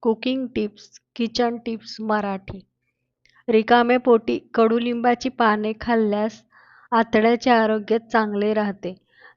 Cooking tips, kitchen tips Marathi. रिकामे पोटी कडुलिंबाची पाने खाल्ल्यास आतड्याचे आरोग्य चांगले राहते.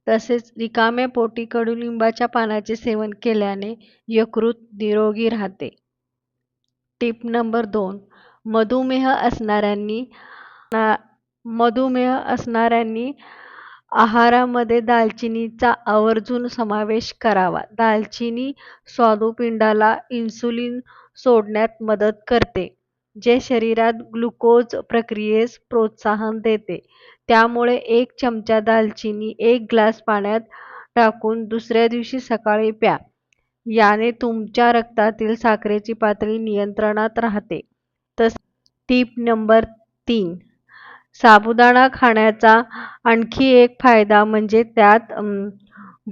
तसेच रिकाम्या पोटी कडुलिंबाच्या पानाचे सेवन केल्याने यकृत निरोगी राहते. Tip number 2. मधुमेह असणाऱ्यांनी मधुमेह असणाऱ्यांनी आहारामध्ये दालचिनीचा आवर्जून समावेश करावा. दालचिनी स्वादुपिंडाला इन्सुलिन सोडण्यात मदत करते, जे शरीरात ग्लुकोज प्रक्रियेस प्रोत्साहन देते. त्यामुळे 1 चमचा दालचिनी 1 ग्लास पाण्यात टाकून दुसऱ्या दिवशी सकाळी प्या. याने तुमच्या रक्तातील साखरेची पातळी नियंत्रणात राहते. Tip number 3. साबुदाणा खाण्याचा आणखी एक फायदा म्हणजे त्यात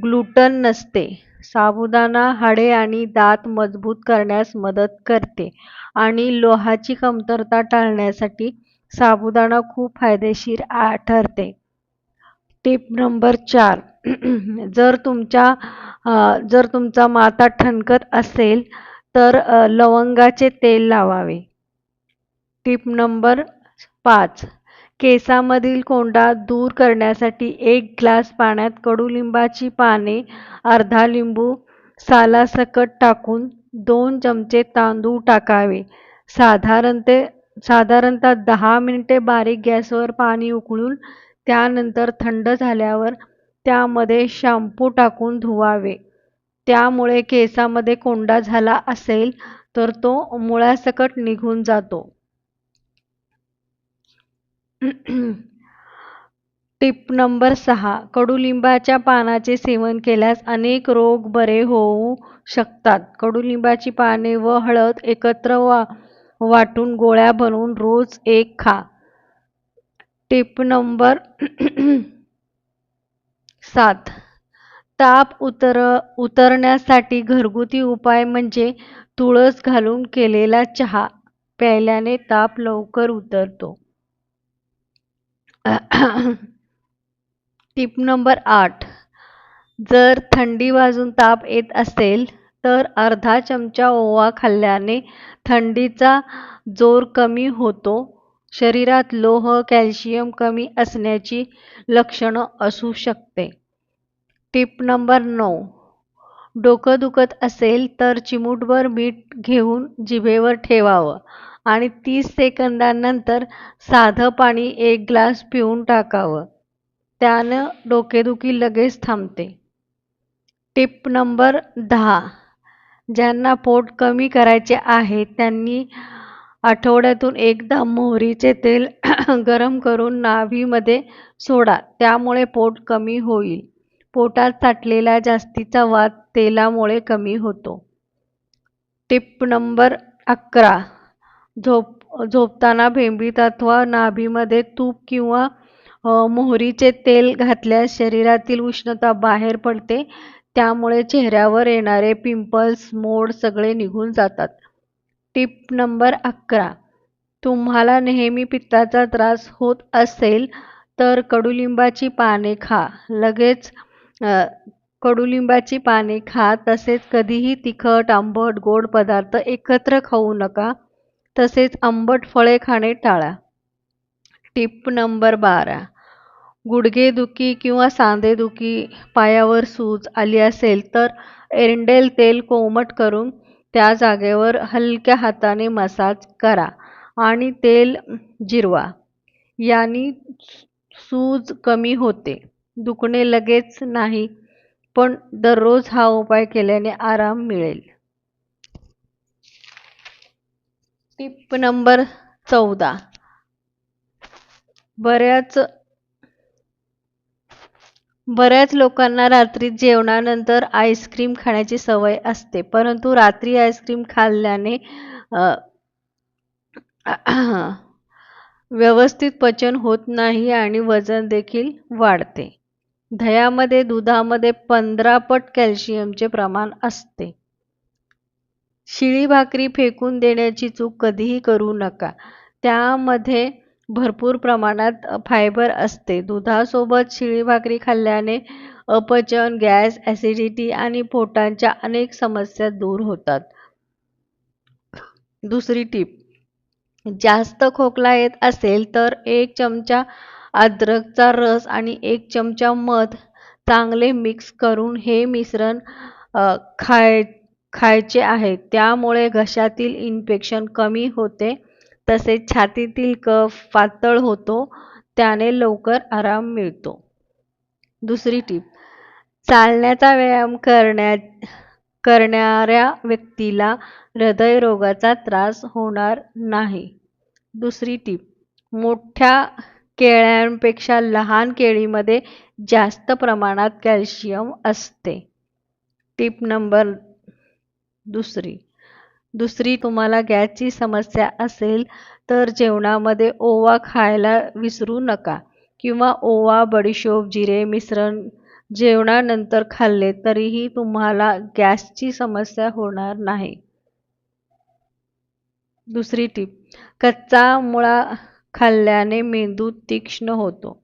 ग्लुटन नसते. साबुदाणा हाडे आणि दात मजबूत करण्यास मदत करते आणि लोहाची कमतरता टाळण्यासाठी साबुदाणा खूप फायदेशीर ठरते. Tip number 4. जर तुमचा माथा ठणकत असेल तर लवंगाचे तेल लावावे. Tip number 5. केसामधील कोंडा दूर करण्यासाठी 1 ग्लास पाण्यात कडुलिंबाची पाने, अर्धा लिंबू सालासकट टाकून 2 चमचे तांदूळ टाकावे. साधारणतः 10 मिनिटे बारीक गॅसवर पाणी उकळून त्यानंतर थंड झाल्यावर त्यामध्ये शॅम्पू टाकून धुवावे. त्यामुळे केसामध्ये कोंडा झाला असेल तर तो मुळासकट निघून जातो. Tip number 6. कडुलिंबाच्या पानाचे सेवन केल्यास अनेक रोग बरे होऊ शकतात. कडुलिंबाची पाने व हळद एकत्र वाटून गोळ्या बनवून रोज 1 खा. Tip number 7. ताप उतरण्यासाठी घरगुती उपाय म्हणजे तुळस घालून केलेला चहा प्यायल्याने ताप लवकर उतरतो. Tip number 8. जर थंडी वाजून ताप येत असेल तर अर्धा चमचा ओवा खाल्ल्याने थंडीचा जोर कमी होतो. शरीरात लोह, कॅल्शियम कमी असण्याची लक्षणं असू शकते. Tip number 9. डोकं दुखत असेल तर चिमूटभर मीठ घेऊन जिभेवर ठेवावं आणि 30 सेकंदांनंतर साधं पाणी 1 ग्लास पिऊन टाकावं. त्यानं डोकेदुखी लगेच थांबते. Tip number 10. ज्यांना पोट कमी करायचे आहे त्यांनी आठवड्यातून एकदा मोहरीचे तेल गरम करून नाभीमध्ये सोडा. त्यामुळे पोट कमी होईल. पोटात साठलेला जास्तीचा वात तेलामुळे कमी होतो. Tip number 11. झोपताना भेंबीत अथवा नाभीमध्ये तूप किंवा मोहरीचे तेल घातल्यास शरीरातील उष्णता बाहेर पडते. त्यामुळे चेहऱ्यावर येणारे पिंपल्स, मोड सगळे निघून जातात. Tip number 11. तुम्हाला नेहमी पित्ताचा त्रास होत असेल तर कडुलिंबाची पाने खा. कडुलिंबाची पाने खा. तसेच कधीही तिखट, आंबट, गोड पदार्थ एकत्र खाऊ नका. तसेच आंबट फळे खाणे टाळा. Tip number 12. गुडघेदुखी किंवा सांधेदुखी, पायावर सूज आली असेल तर एरंडेल तेल कोमट करून त्या जागेवर हलक्या हाताने मसाज करा आणि तेल जिरवा. याने सूज कमी होते. दुखणे लगेच नाही, पण दररोज हा उपाय केल्याने आराम मिळेल. Tip number 14. बऱ्याच लोकांना रात्री जेवणानंतर आईस्क्रीम खाण्याची सवय असते, परंतु रात्री आईस्क्रीम खाल्ल्याने व्यवस्थित पचन होत नाही आणि वजन देखील वाढते. दह्यामध्ये, दुधामध्ये 15 पट कॅल्शियमचे प्रमाण असते. शिळी भाकरी फेकून देण्याची चूक कधीही करू नका. त्यामध्ये भरपूर प्रमाणात फायबर असते. दुधासोबत शिळी भाकरी खाल्ल्याने अपचन, गॅस, ॲसिडिटी आणि पोटाच्या अनेक समस्या दूर होतात. दुसरी टीप, जास्त खोकला येत असेल तर 1 चमचा अद्रकचा रस आणि 1 चमचा मध चांगले मिक्स करून हे मिश्रण अ, खाय खायचे आहे. त्यामुळे घशातील इन्फेक्शन कमी होते. तसेच छातीतील कफ पातळ होतो. त्याने लवकर आराम मिळतो. दुसरी टीप, चालण्याचा व्यायाम करणाऱ्या व्यक्तीला हृदयरोगाचा त्रास होणार नाही. दुसरी टीप, मोठ्या केळ्यांपेक्षा लहान केळीमध्ये जास्त प्रमाणात कॅल्शियम असते. टीप नंबर दुसरी दुसरी तुम्हाला गॅसची समस्या असेल तर जेवणामध्ये ओवा खायला विसरू नका किंवा ओवा, बडीशोप, जिरे मिश्रण जेवणानंतर खाल्ले तरीही तुम्हाला गॅसची समस्या होणार नाही. दुसरी टीप, कच्चा मुळा खाल्ल्याने मेंदू तीक्ष्ण होतो.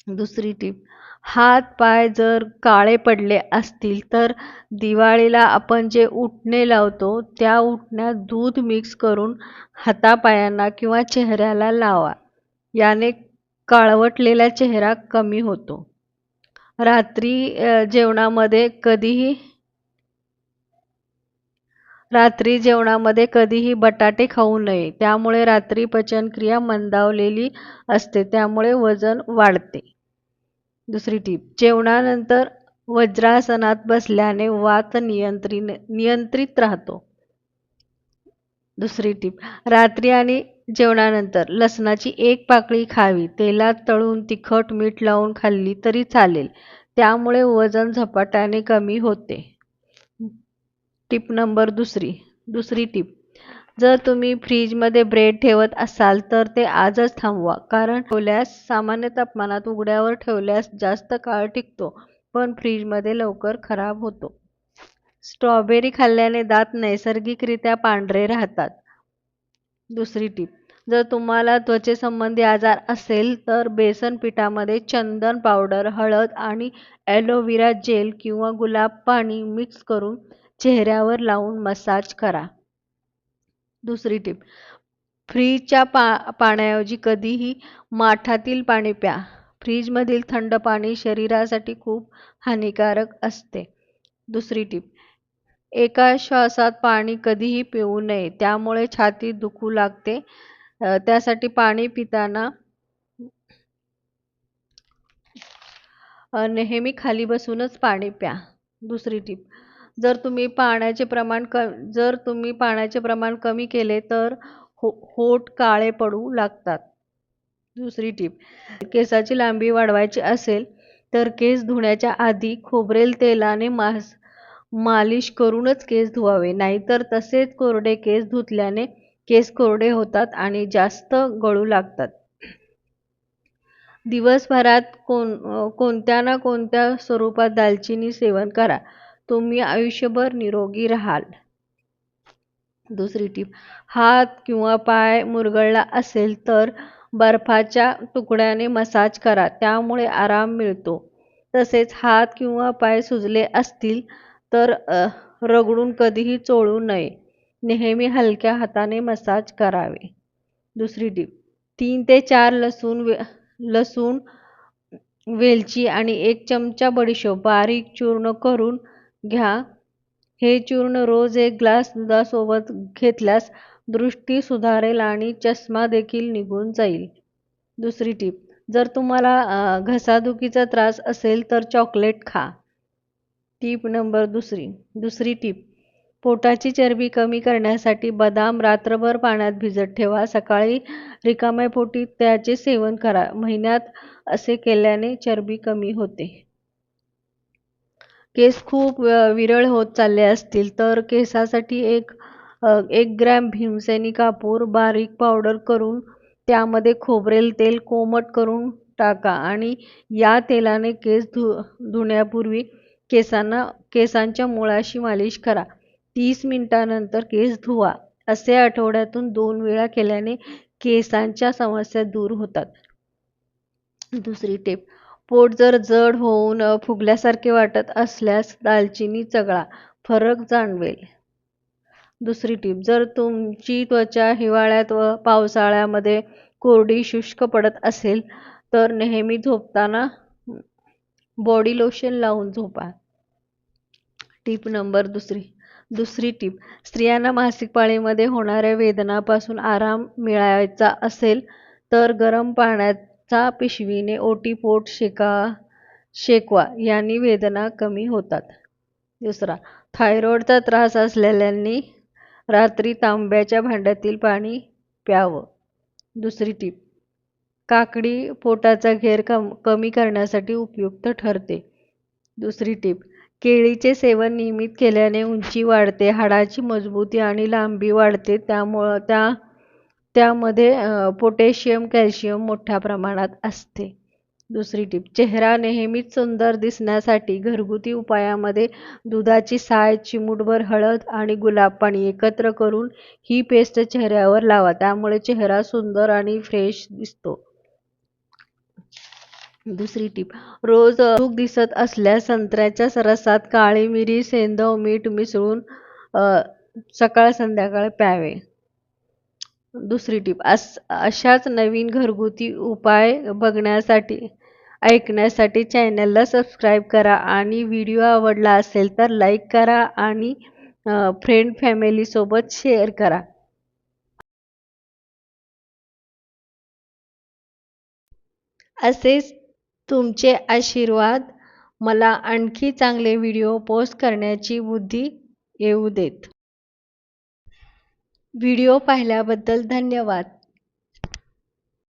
दुसरी टीप, हात पाय जर काळे पडले असतील तर दिवाळीला आपण जे उटणे लावतो त्या उटण्यात दूध मिक्स करून हातापायांना किंवा चेहऱ्याला लावा. याने काळवटलेला चेहरा कमी होतो. रात्री जेवणामध्ये कधीही बटाटे खाऊ नये. त्यामुळे रात्री पचनक्रिया मंदावलेली असते. त्यामुळे वजन वाढते. दुसरी टीप, जेवणानंतर वज्रासनात बसल्याने वात नियंत्रित राहतो. दुसरी टीप, रात्री आणि जेवणानंतर लसणाची 1 पाकळी खावी. तेलात तळून तिखट मीठ लावून खाल्ली तरी चालेल. त्यामुळे वजन झपाट्याने कमी होते. टीप नंबर दुसरी टीप, जर तुम्ही फ्रीजमध्ये ब्रेड ठेवत असाल तर ते आजच थांबवा. कारण ठेवल्यास सामान्य तापमानात उघड्यावर ठेवल्यास जास्त काळ टिकतो, पण फ्रीजमध्ये लवकर खराब होतो. स्ट्रॉबेरी खाल्ल्याने दात नैसर्गिकरित्या पांढरे राहतात. दुसरी टीप, जर तुम्हाला त्वचेसंबंधी आजार असेल तर बेसन पिठामध्ये चंदन पावडर, हळद आणि ॲलोव्हेरा जेल किंवा गुलाब पाणी मिक्स करून चेहऱ्यावर लावून मसाज करा. दुसरी टीप, फ्रीजच्या पाण्याऐवजी कधीही माठातील पाणी प्या. फ्रीजमधील थंड पाणी शरीरासाठी खूप हानिकारक असते. दुसरी टीप, एका श्वासात पाणी कधीही पिऊ नये. त्यामुळे छाती दुखू लागते. त्यासाठी पाणी पिताना नेहमी खाली बसूनच पाणी प्या. दुसरी टीप, जर तुम्ही पाण्याचे प्रमाण कमी केले तर होठ काळे पडू लागतात. दुसरी टीप, केसाची लांबी वाढवायची असेल तर केस धुण्याच्या आधी खोबरेल तेलाने मालिश करूनच केस धुवावे. नाहीतर तसेच कोरडे केस धुतल्याने केस कोरडे होतात आणि जास्त गळू लागतात. दिवसभरात कोणत्या ना कोणत्या स्वरूपात दालचिनी सेवन करा. तुम्ही आयुष्यभर निरोगी राहाल. दुसरी टीप, हात किंवा पाय मुरगळला असेल तर बर्फाच्या तुकड्याने मसाज करा. त्यामुळे आराम मिळतो. तसेच हात किंवा पाय सुजले असतील तर रगडून कधीही चोळू नये. नेहमी हलक्या हाताने मसाज करावे. दुसरी टीप, 3 ते 4 लसूण, वेलची आणि 1 चमचा बडीशोप बारीक चूर्ण करून घ्या. हे चूर्ण रोज 1 ग्लास दुधासोबत घेतल्यास दृष्टी सुधारेल आणि चष्मा देखील निघून जाईल. दुसरी टीप, जर तुम्हाला घसादुखीचा त्रास असेल तर चॉकलेट खा. टीप नंबर दुसरी टीप, पोटाची चरबी कमी करण्यासाठी बदाम रात्रभर पाण्यात भिजत ठेवा. सकाळी रिकाम्या पोटी त्याचे सेवन करा. महिन्यात असे केल्याने चरबी कमी होते. केस खूप विरळ होत चालले असतील तर केसासाठी 1 ग्रॅम भीमसेनी कापूर बारीक पावडर करून त्यामध्ये खोबरेल तेल कोमट करून टाका आणि या तेलाने केस धुण्यापूर्वी केसांच्या मुळाशी मालिश करा. 30 मिनिटांनंतर केस धुवा. असे आठवड्यातून 2 वेळा केल्याने केसांच्या समस्या दूर होतात. दुसरी टीप, पोट जर जड होऊन फुगल्यासारखे वाटत असल्यास दालचिनी चघळा. फरक जाणवेल. दुसरी टीप, जर तुमची त्वचा हिवाळ्यात व पावसाळ्यामध्ये कोरडी शुष्क पडत असेल तर नेहमी झोपताना बॉडी लोशन लावून झोपा. टीप नंबर दुसरी टीप, स्त्रियांना मासिक पाळीमध्ये होणाऱ्या वेदनापासून आराम मिळायचा असेल तर गरम पाण्याचा पिशवीने ओटीपोट शेकवा. याने वेदना कमी होतात. दुसरा, थायरॉइडचा त्रास असलेल्यांनी रात्री तांब्याच्या भांड्यातील पाणी प्यावं. दुसरी टीप, काकडी पोटाचा घेर कमी करण्यासाठी उपयुक्त ठरते. दुसरी टीप, केळीचे सेवन नियमित केल्याने उंची वाढते, हाडाची मजबूती आणि लांबी वाढते. त्यामध्ये पोटॅशियम, कॅल्शियम मोठ्या प्रमाणात असते. दुसरी टीप, चेहरा नेहमीच सुंदर दिसण्यासाठी घरगुती उपायामध्ये दुधाची साय, चिमूटभर हळद आणि गुलाब पाणी एकत्र करून ही पेस्ट चेहऱ्यावर लावा. त्यामुळे चेहरा सुंदर आणि फ्रेश दिसतो. दुसरी टीप, रोज भूक दिसत असल्यास संत्र्याच्या रसात काळी मिरी, सेंधव, मीठ मिसळून सकाळ संध्याकाळ प्यावे. दुसरी टीप, अशाच नवीन घरगुती उपाय ऐकण्यासाठी चॅनलला सबस्क्राईब करा आणि व्हिडिओ आवडला असेल तर लाईक करा आणि फ्रेंड फॅमिली सोबत शेअर करा. असेच तुमचे आशीर्वाद मला आणखी चांगले व्हिडिओ पोस्ट करण्याची बुद्धी येऊ देत. व्हिडिओ पाहिल्याबद्दल धन्यवाद.